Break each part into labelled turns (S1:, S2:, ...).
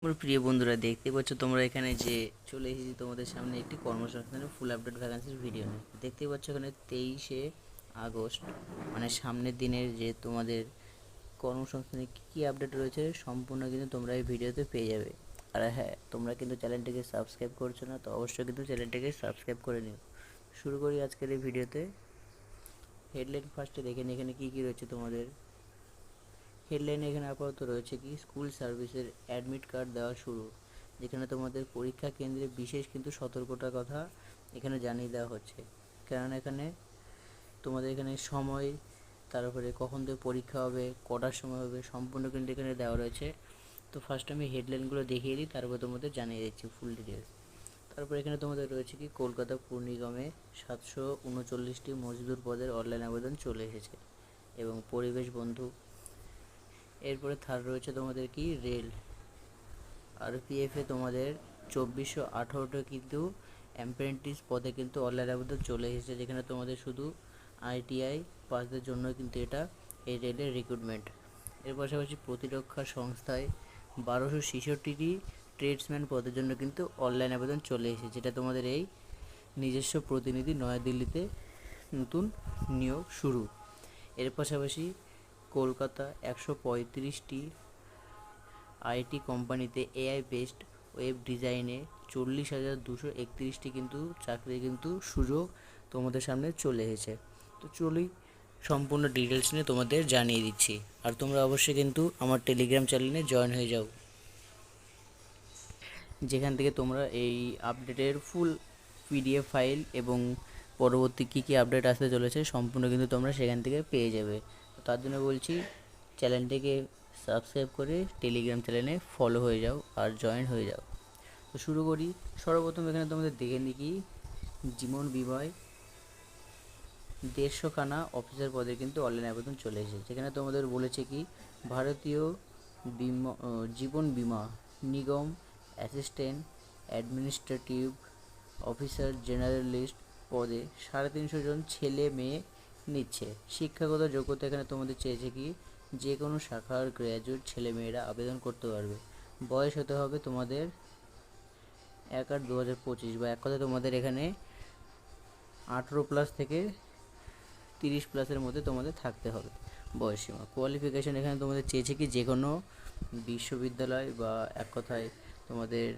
S1: আমার প্রিয় বন্ধুরা, দেখতে পাচ্ছ তোমরা এখানে যে চলে এসেছি তোমাদের সামনে একটি কর্মসংস্থানের ফুল আপডেট ভ্যাকান্সির ভিডিও নিয়ে। দেখতেই পাচ্ছ এখানে 23শে আগস্ট, মানে সামনের দিনের যে তোমাদের কর্মসংস্থানে কী কী আপডেট রয়েছে সম্পূর্ণ কিন্তু তোমরা এই ভিডিওতে পেয়ে যাবে। আর হ্যাঁ, তোমরা কিন্তু চ্যানেলটিকে সাবস্ক্রাইব করছো না, তো অবশ্যই কিন্তু চ্যানেলটিকে সাবস্ক্রাইব করে নিও। শুরু করি আজকের এই ভিডিওতে। হেডলাইন ফার্স্টে দেখেন এখানে কী কী রয়েছে তোমাদের। হেডলাইনে এখানে আপাতত রয়েছে কি, স্কুল সার্ভিসের অ্যাডমিট কার্ড দেওয়া শুরু, যেখানে তোমাদের পরীক্ষা কেন্দ্রে বিশেষ কিন্তু সতর্কতার কথা এখানে জানিয়ে দেওয়া হচ্ছে। কারণ এখানে তোমাদের এখানে সময়, তারপরে কখন থেকে পরীক্ষা হবে, কটার সময় হবে, সম্পূর্ণ কিন্তু এখানে দেওয়া রয়েছে। তো ফার্স্ট আমি হেডলাইনগুলো দেখিয়ে দিই, তারপর তোমাদের জানিয়ে দিচ্ছি ফুল ডিটেলস। তারপর এখানে তোমাদের রয়েছে কি, কলকাতা পুর নিগমে 739টি মজদুর পদের অনলাইন আবেদন চলে এসেছে এবং পরিবেশ বন্ধু। এরপরে থার্ড রয়েছে তোমাদের কি, রেল আরপিএফে তোমাদের 2418টা কিন্তু অ্যাপ্রেন্টিস পদে কিন্তু অনলাইন আবেদন চলে এসেছে, যেখানে তোমাদের শুধু আইটিআই পাসদের জন্য কিন্তু এটা এই রেলের রিক্রুটমেন্ট। এর পাশাপাশি প্রতিরক্ষা সংস্থায় 1266টি ট্রেডসম্যান পদের জন্য কিন্তু অনলাইন আবেদন চলে এসেছে, যেটা তোমাদের এই নিজস্ব প্রতিনিধি নয়াদিল্লিতে নতুন নিয়োগ শুরু। এর পাশাপাশি কলকাতা 135টি আইটি কোম্পানিতে এআই বেসড ওয়েব ডিজাইনে 40,231টি কিন্তু চাকরির কিন্তু সুযোগ তোমাদের সামনে চলে এসেছে। তো চলুই সম্পূর্ণ ডিটেলস নিয়ে তোমাদের জানিয়ে দিচ্ছি। আর তোমরা অবশ্যই কিন্তু আমার টেলিগ্রাম চ্যানেলে জয়েন হয়ে যাও, যেখান থেকে তোমরা এই আপডেটের ফুল পিডিএফ ফাইল এবং পরবর্তী কী কী আপডেট আসতে চলেছে সম্পূর্ণ কিন্তু তোমরা সেখান থেকে পেয়ে যাবে। তো তার জন্য বলছি, চ্যানেলটিকে সাবস্ক্রাইব করে টেলিগ্রাম চ্যানেলে ফলো হয়ে যাও আর জয়েন হয়ে যাও। তো শুরু করি। সর্বপ্রথম এখানে তোমাদের দেখে নিই কি, জীবন বিময় 150খানা অফিসার পদে কিন্তু অনলাইন আবেদন চলে এসেছে, যেখানে তোমাদের বলেছে কি, ভারতীয় বিমা জীবন বিমা নিগম অ্যাসিস্ট্যান্ট অ্যাডমিনিস্ট্রেটিভ অফিসার জেনারেলিস্ট পদে 350 জন ছেলে মেয়ে নিচ্ছে। শিক্ষাগত যোগ্যতা এখানে তোমাদের চেয়েছে কি, যে কোনো শাখার গ্র্যাজুয়েট ছেলে মেয়েরা আবেদন করতে পারবে। বয়স হতে হবে তোমাদের 1/8/2025, বা এক কথায় তোমাদের এখানে 18+ থেকে 30+-এর মধ্যে তোমাদের থাকতে হবে বয়সীমা। কোয়ালিফিকেশান এখানে তোমাদের চেয়েছে কি, যে কোনো বিশ্ববিদ্যালয় বা এক কথায় তোমাদের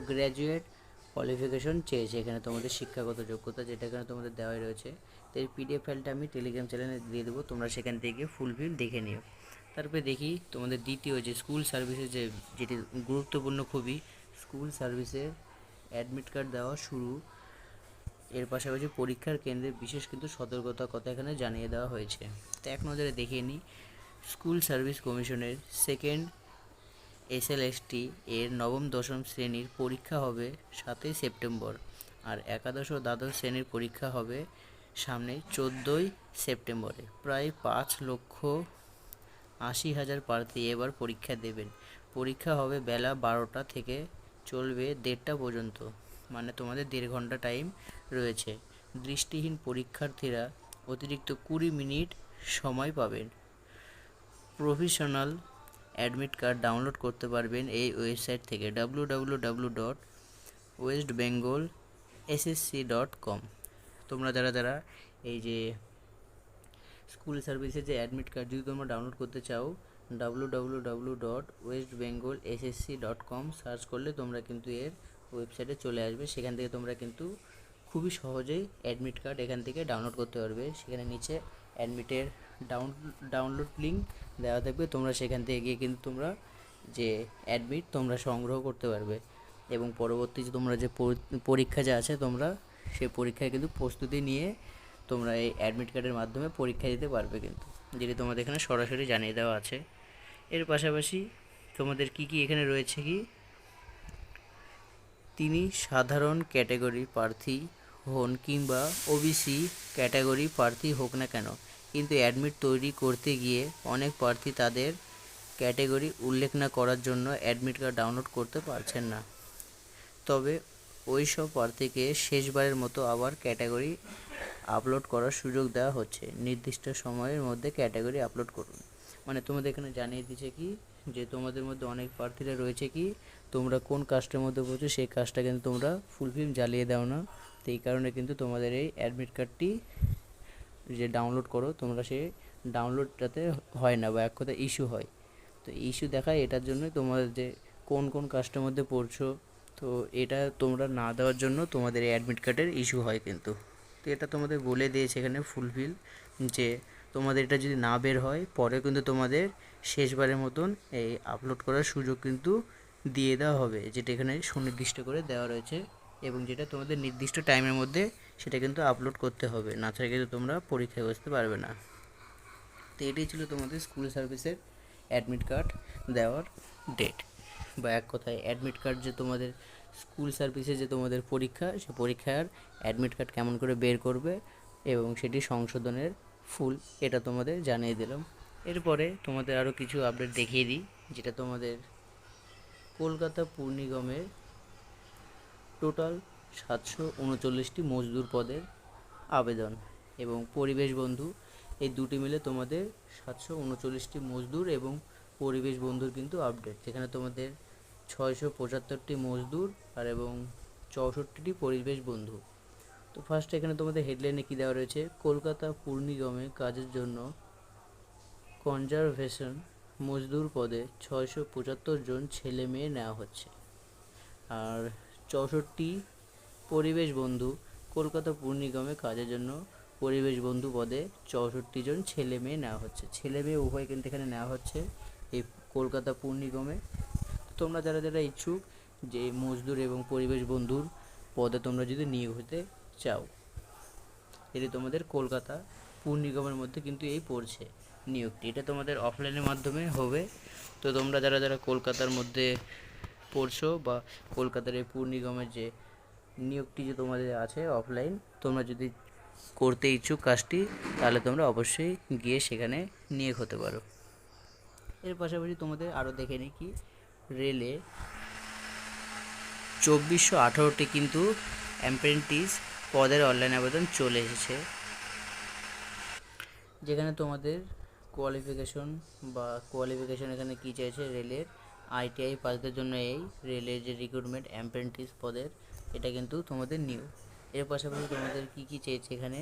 S1: গ্র্যাজুয়েট কোয়ালিফিকেশন চেয়েছে এখানে তোমাদের শিক্ষাগত যোগ্যতা, যেটা এখানে তোমাদের দেওয়াই রয়েছে। তো এই পিডিএফ ফাইলটা আমি টেলিগ্রাম চ্যানেলে দিয়ে দেবো, তোমরা সেখান থেকে ফুলফিল দেখে নিও। তারপরে দেখি তোমাদের দ্বিতীয় যে স্কুল সার্ভিসের যেটি গুরুত্বপূর্ণ খুবই, স্কুল সার্ভিসের অ্যাডমিট কার্ড দেওয়া শুরু। এর পাশাপাশি পরীক্ষার কেন্দ্রে বিশেষ কিন্তু সতর্কতার কথা এখানে জানিয়ে দেওয়া হয়েছে। তো এক নজরে দেখিয়ে নিই, স্কুল সার্ভিস কমিশনের সেকেন্ড এসএলএসটি এর নবম দশম শ্রেণীর পরীক্ষা হবে 7ই সেপ্টেম্বর, আর একাদশ ও দ্বাদশ শ্রেণীর পরীক্ষা হবে সামনে 14ই সেপ্টেম্বরে। প্রায় 5,80,000 প্রার্থী এবার পরীক্ষা দেবেন। পরীক্ষা হবে বেলা 12টা থেকে চলবে 1:30টা পর্যন্ত, মানে তোমাদের 1.5 ঘন্টা টাইম রয়েছে। দৃষ্টিহীন পরীক্ষার্থীরা অতিরিক্ত 20 মিনিট সময় পাবেন। প্রফেশনাল অ্যাডমিট কার্ড ডাউনলোড করতে পারবেন এই ওয়েবসাইট থেকে www.westbengalssc.com। তোমরা যারা যারা এই যে স্কুল সার্ভিসের যে অ্যাডমিট কার্ড যদি তোমরা ডাউনলোড করতে চাও, www.westbengalssc.com সার্চ করলে তোমরা কিন্তু এর ওয়েবসাইটে চলে আসবে। সেখান থেকে তোমরা কিন্তু খুবই সহজেই অ্যাডমিট কার্ড এখান থেকে ডাউনলোড করতে পারবে। সেখানে নিচে অ্যাডমিটের ডাউনলোড লিঙ্ক দেওয়া থাকবে, তোমরা সেখান থেকে গিয়ে কিন্তু তোমরা যে অ্যাডমিট তোমরা সংগ্রহ করতে পারবে এবং পরবর্তী যে তোমরা যে পরীক্ষা যা আছে তোমরা সেই পরীক্ষায় কিন্তু প্রস্তুতি নিয়ে তোমরা এই অ্যাডমিট কার্ডের মাধ্যমে পরীক্ষা দিতে পারবে কিন্তু, যেটি তোমাদের এখানে সরাসরি জানিয়ে দেওয়া আছে। এর পাশাপাশি তোমাদের কি কি এখানে রয়েছে কি, তিনি সাধারণ ক্যাটাগরি প্রার্থী হন কিংবা ওবিসি ক্যাটাগরি প্রার্থী হোক না কেন, কিন্তু অ্যাডমিট তৈরি করতে গিয়ে অনেক প্রার্থী তাদের ক্যাটাগরি উল্লেখ না করার জন্য অ্যাডমিট কার্ড ডাউনলোড করতে পারছেন না। তবে ওই সব প্রার্থীকে শেষবারের মতো আবার ক্যাটাগরি আপলোড করার সুযোগ দেওয়া হচ্ছে। নির্দিষ্ট সময়ের মধ্যে ক্যাটাগরি আপলোড করুন। মানে তোমাদের এখানে জানিয়ে দিচ্ছে কি, যে তোমাদের মধ্যে অনেক প্রার্থীরা রয়েছে কি তোমরা কোন কাস্টের মধ্যে পড়ছো সেই কাজটা কিন্তু তোমরা ফুলফিল জ্বালিয়ে দাও না, তো এই কারণে কিন্তু তোমাদের এই অ্যাডমিট কার্ডটি যে ডাউনলোড করো তোমরা সেই ডাউনলোডটাতে হয় না, বা এক কথা ইস্যু হয়। তো ইস্যু দেখায় এটার জন্য তোমাদের যে কোন কোন কাস্টের মধ্যে পড়ছো, তো এটা তোমরা না দেওয়ার জন্য তোমাদের এই অ্যাডমিট কার্ডের ইস্যু হয় কিন্তু। তো এটা তোমাদের বলে দিয়েছে এখানে ফুলফিল, যে তোমাদের এটা যদি না বের হয় পরে কিন্তু তোমাদের শেষবারের মতন এই আপলোড করার সুযোগ কিন্তু দিয়ে দেওয়া হবে, যেটা এখানে সুনির্দিষ্ট করে দেওয়া রয়েছে, এবং যেটা তোমাদের নির্দিষ্ট টাইমের মধ্যে সেটা কিন্তু আপলোড করতে হবে, না ছাড়া কিন্তু তোমরা পরীক্ষায় বসতে পারবে না। তো এটাই ছিল তোমাদের স্কুল সার্ভিসের অ্যাডমিট কার্ড দেওয়ার ডেট, বা এক কথায় অ্যাডমিট কার্ড যে তোমাদের স্কুল সার্ভিসে যে তোমাদের পরীক্ষা, সে পরীক্ষার অ্যাডমিট কার্ড কেমন করে বের করবে এবং সেটি সংশোধনের ফুল এটা তোমাদের জানিয়ে দিলাম। এরপরে তোমাদের আরও কিছু আপডেট দেখিয়ে দিই, যেটা তোমাদের কলকাতা পুর নিগমের টোটাল 739টি মজদুর পদের আবেদন এবং পরিবেশ বন্ধু, এই দুটি মিলে তোমাদের 739টি মজদুর এবং পরিবেশ বন্ধুর কিন্তু আপডেট, যেখানে তোমাদের 675টি মজদুর আর এবং 64টি পরিবেশ বন্ধু। তো ফার্স্ট এখানে তোমাদের হেডলাইনে কী দেওয়া রয়েছে, কলকাতা পুর নিগমে কাজের জন্য কনজারভেশন মজদুর পদে 675 জন ছেলে মেয়ে নেওয়া হচ্ছে। আর 64 পরিবেশ বন্ধু, কলকাতা পুর নিগমে কাজের জন্য পরিবেশ বন্ধু পদে 64 জন ছেলে মেয়ে নেওয়া হচ্ছে। ছেলে মেয়ে উভয় কিন্তু এখানে নেওয়া হচ্ছে এই কলকাতা পুর নিগমে। তোমরা যারা যারা ইচ্ছুক যে মজদুর এবং পরিবেশ বন্ধুর পদে তোমরা যদি নিয়োগ হতে চাও, এটি তোমাদের কলকাতা পুর নিগমের মধ্যে কিন্তু এই পড়ছে নিয়োগটি, এটা তোমাদের অফলাইনের মাধ্যমে হবে। তো তোমরা যারা যারা কলকাতার মধ্যে পড়ছো বা কলকাতার এই পুর নিগমের যে নিয়োগটি যে তোমাদের আছে অফলাইন, তোমরা যদি করতে ইচ্ছুক কাজটি, তাহলে তোমরা অবশ্যই গিয়ে সেখানে নিয়োগ হতে পারো। এর পাশাপাশি তোমাদের আরও দেখে নিই কি, রেলে 2418টি কিন্তু অ্যাপ্রেন্টিস পদের অনলাইন আবেদন চলে এসেছে, যেখানে তোমাদের কোয়ালিফিকেশন এখানে কী চাইছে, রেলের আইটিআই পাসদের জন্য এই রেলের যে রিক্রুটমেন্ট অ্যাপ্রেন্টিস পদের এটা কিন্তু তোমাদের নিউ। এর পাশাপাশি তোমাদের কী কী চেয়েছে এখানে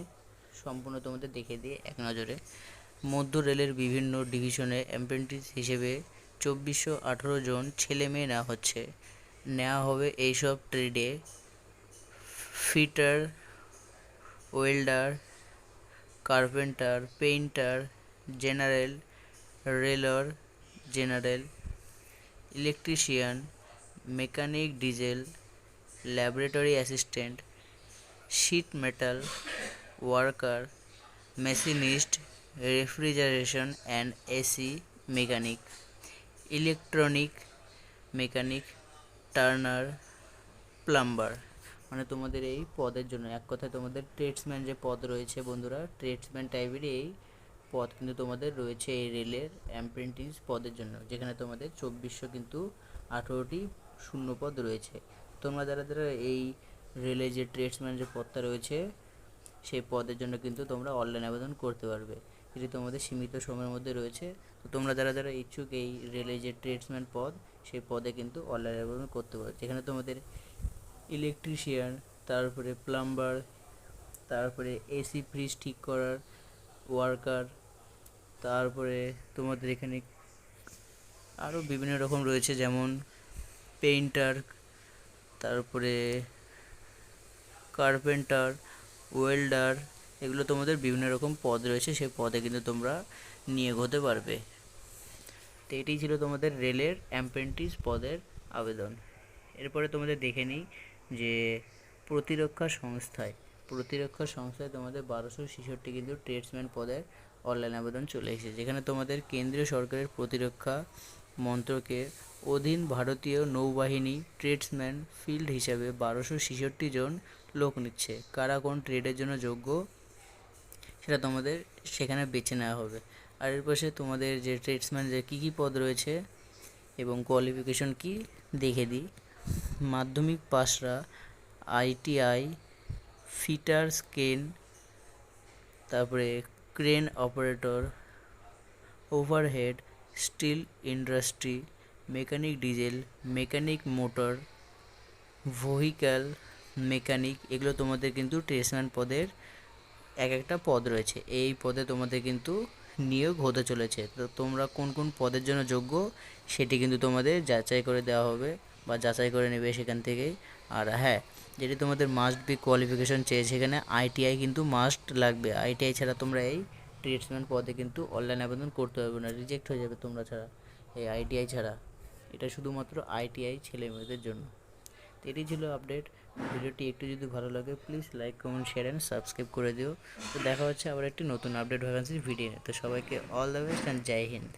S1: সম্পূর্ণ তোমাদের দেখে দিয়ে এক নজরে, মধ্য রেলের বিভিন্ন ডিভিশনে অ্যাপ্রেন্টিস হিসেবে 2418 জন ছেলে মেয়ে নেওয়া হবে এইসব ট্রেডে fitter, welder, carpenter, painter, general, রেলর, general, electrician, mechanic, diesel, laboratory assistant, sheet metal worker, machinist, refrigeration and AC mechanic, electronic mechanic, turner, plumber, মানে তোমাদের এই পদের জন্য এক কথায় তোমাদের ট্রেডসম্যান যে পদ রয়েছে বন্ধুরা, ট্রেডসম্যান টাইপেরই এই পদ কিন্তু তোমাদের রয়েছে এই রেলের অ্যাপ্রেন্টিস পদের জন্য, যেখানে তোমাদের 2418টি শূন্য পদ রয়েছে। তোমরা যারা যারা এই রেলে যে ট্রেডসম্যান যে পদটা রয়েছে সেই পদের জন্য কিন্তু তোমরা অনলাইন আবেদন করতে পারবে, এটি তোমাদের সীমিত সময়ের মধ্যে রয়েছে। তো তোমরা যারা যারা ইচ্ছুক এই রেলে যে ট্রেডসম্যান পদ সেই পদে কিন্তু অনলাইন আবেদন করতে পারবে, যেখানে তোমাদের ইলেকট্রিশিয়ান, তারপরে প্লাম্বার, তারপরে এসি ফ্রিজ ঠিক করার ওয়ার্কার, তারপরে তোমাদের এখানে আরও বিভিন্ন রকম রয়েছে, যেমন পেইন্টার, তারপরে কার্পেন্টার, ওয়েল্ডার, এগুলো তোমাদের বিভিন্ন রকম পদ রয়েছে, সেই পদে কিন্তু তোমরা নিয়োগ হতে পারবে। তো এটাই ছিল তোমাদের রেলের অ্যাপ্রেন্টিস পদের আবেদন। এরপরে তোমাদের দেখে নিই যে প্রতিরক্ষা সংস্থায় তোমাদের 1266 কিন্তু ট্রেডসম্যান পদের অনলাইন আবেদন চলে এসেছে, যেখানে তোমাদের কেন্দ্রীয় সরকারের প্রতিরক্ষা মন্ত্রকের অধীন ভারতীয় নৌবাহিনী ট্রেডসম্যান ফিল্ড হিসাবে 1266 জন লোক নিচ্ছে। কারা কোন ট্রেডের জন্য যোগ্য সেটা তোমাদের সেখানে বেছে নেওয়া হবে। আর এর পাশে তোমাদের যে ট্রেডসম্যান যে কী কী পদ রয়েছে এবং কোয়ালিফিকেশন কি দেখে দিই, মাধ্যমিক পাসরা, আইটিআই, ফিটার, স্কেন, তারপরে crane operator, overhead, still industry, mechanic diesel, mechanic motor, vehicle mechanic, এগুলো তোমাদের কিন্তু ট্রেডসম্যান পদের এক একটা পদ রয়েছে। এই পদে তোমাদের কিন্তু নিয়োগ হতে চলেছে। তো তোমরা কোন কোন পদের জন্য যোগ্য সেটি কিন্তু তোমাদের যাচাই করে দেওয়া হবে বা যাচাই করে নেবে সেখান থেকেই। আর হ্যাঁ, যেটি তোমাদের মাস্ট বি কোয়ালিফিকেশন চেয়েছে, সেখানে আইটিআই কিন্তু মাস্ট লাগবে। আইটিআই ছাড়া তোমরা এই ট্রেডসম্যান পদে কিন্তু অনলাইন আবেদন করতে পারবে না, রিজেক্ট হয়ে যাবে তোমরা ছাড়া, এই আইটিআই ছাড়া। এটা শুধুমাত্র আইটিআই ছেলে মেয়েদের জন্য। তো এটি ছিল আপডেট। ভিডিওটি একটু যদি ভালো লাগে please like comment share and subscribe করে দিও। তো দেখা হচ্ছে আবার একটি নতুন আপডেট ভ্যাকান্সির ভিডিও। তো সবাইকে অল দ্য বেস্ট অ্যান্ড জয় হিন্দ।